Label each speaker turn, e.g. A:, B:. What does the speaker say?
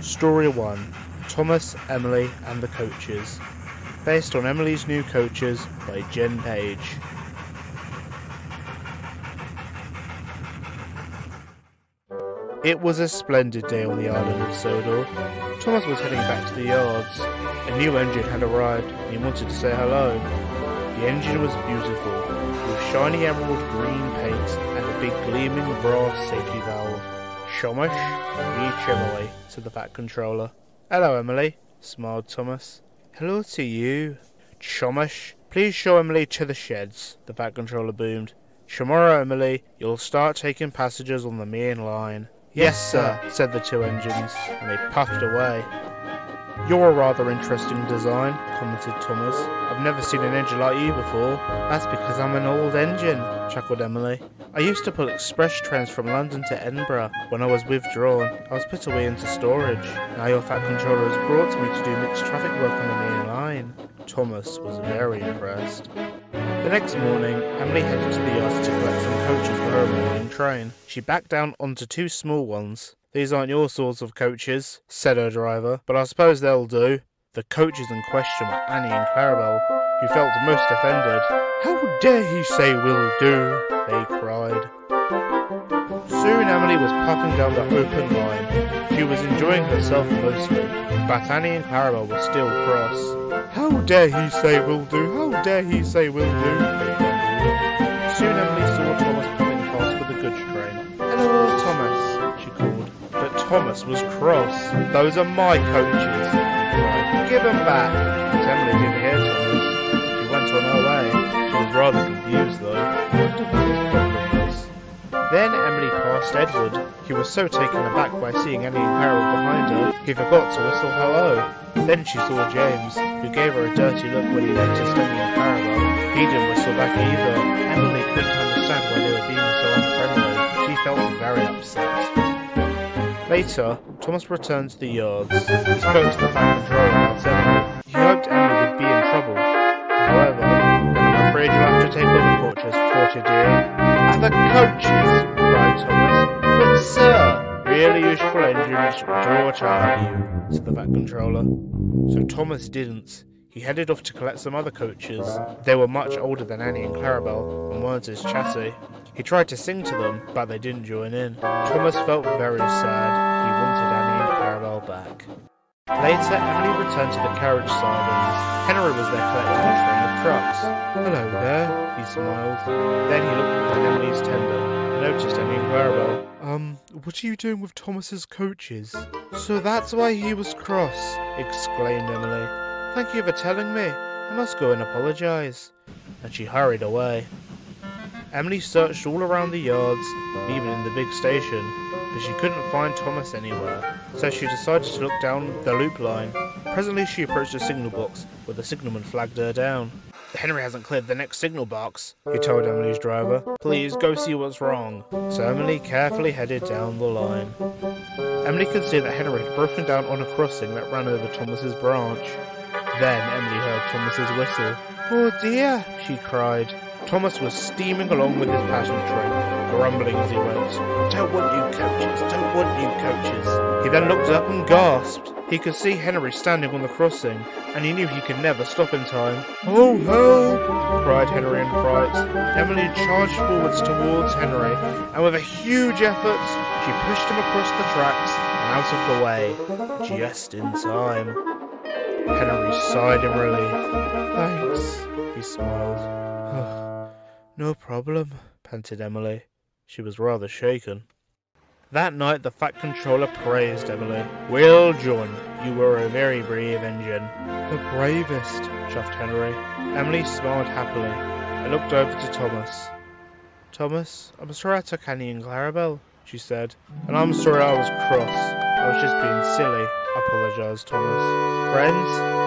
A: Story 1. Thomas, Emily and the Coaches. Based on Emily's New Coaches by Jen Page. It was a splendid day on the island of Sodor. Thomas was heading back to the yards. A new engine had arrived and he wanted to say hello. The engine was beautiful, with shiny emerald green paint and a big gleaming brass safety valve. Shomish, reach Emily, said the Fat Controller. Hello, Emily, smiled Thomas. Hello to you. Shomish, please show Emily to the sheds, the Fat Controller boomed. Tomorrow, Emily, you'll start taking passengers on the main line. Yes, sir, said the two engines, and they puffed away. You're a rather interesting design, commented Thomas. I've never seen an engine like you before. That's because I'm an old engine, chuckled Emily. I used to pull express trains from London to Edinburgh. When I was withdrawn, I was put away into storage. Now your Fat Controller has brought me to do mixed traffic work on the main line. Thomas was very impressed. The next morning, Emily headed to the yards to collect some coaches for her morning train. She backed down onto two small ones. These aren't your sorts of coaches, said her driver, but I suppose they'll do. The coaches in question were Annie and Clarabelle, who felt most offended. How dare he say will do, they cried. Soon Emily was puffing down the open line. She was enjoying herself mostly, but Annie and Clarabelle were still cross. How dare he say will do, how dare he say will do, they grumbled. Soon Emily saw Thomas coming past with the goods train. Hello, Thomas, she called. But Thomas was cross. Those are my coaches, he cried. Give them back. But Emily didn't hear Thomas. She went on her way. She was rather confused though. I wonder what his problem was. Then Emily passed Edward. He was so taken aback by seeing Annie and Harold behind her, he forgot to whistle hello. Then she saw James, who gave her a dirty look when he noticed Annie and Clarabelle. He didn't whistle back either. Emily couldn't understand why they were being so unfriendly. She felt very upset. Later, Thomas returned to the yards. He spoke to the Fat Controller about Emily. He hoped Emily would be in trouble. However, I'm afraid you'll have to take other coaches, Porter dear. Other coaches, cried Thomas. But sir, really useful engines draw to you, said the Fat Controller. So Thomas didn't. He headed off to collect some other coaches. They were much older than Annie and Clarabelle and weren't as chatty. He tried to sing to them, but they didn't join in. Thomas felt very sad. He wanted Annie and Clarabelle back. Later, Emily returned to the carriage sidings. Henry was there collecting a train of trucks. Hello there, he smiled. Then he looked behind Emily's tender and noticed Annie and Clarabelle. What are you doing with Thomas's coaches? So that's why he was cross, exclaimed Emily. Thank you for telling me. I must go and apologise. And she hurried away. Emily searched all around the yards, even in the big station, but she couldn't find Thomas anywhere, so she decided to look down the loop line. Presently she approached a signal box, where the signalman flagged her down. Henry hasn't cleared the next signal box, he told Emily's driver. Please go see what's wrong. So Emily carefully headed down the line. Emily could see that Henry had broken down on a crossing that ran over Thomas's branch. Then Emily heard Thomas's whistle. Oh dear, she cried. Thomas was steaming along with his passenger train, grumbling as he went. Don't want new coaches, don't want new coaches. He then looked up and gasped. He could see Henry standing on the crossing, and he knew he could never stop in time. Oh help! Cried Henry in fright. Emily charged forwards towards Henry, and with a huge effort, she pushed him across the tracks and out of the way, just in time. Henry sighed in relief. Thanks, he smiled. No problem, panted Emily. She was rather shaken. That night the Fat Controller praised Emily. Well done, you were a very brave engine. The bravest, chuffed Henry. Emily smiled happily and looked over to Thomas. Thomas, I'm sorry I took Annie and Clarabelle, she said. And I'm sorry I was cross. I was just being silly, apologised Thomas. Friends,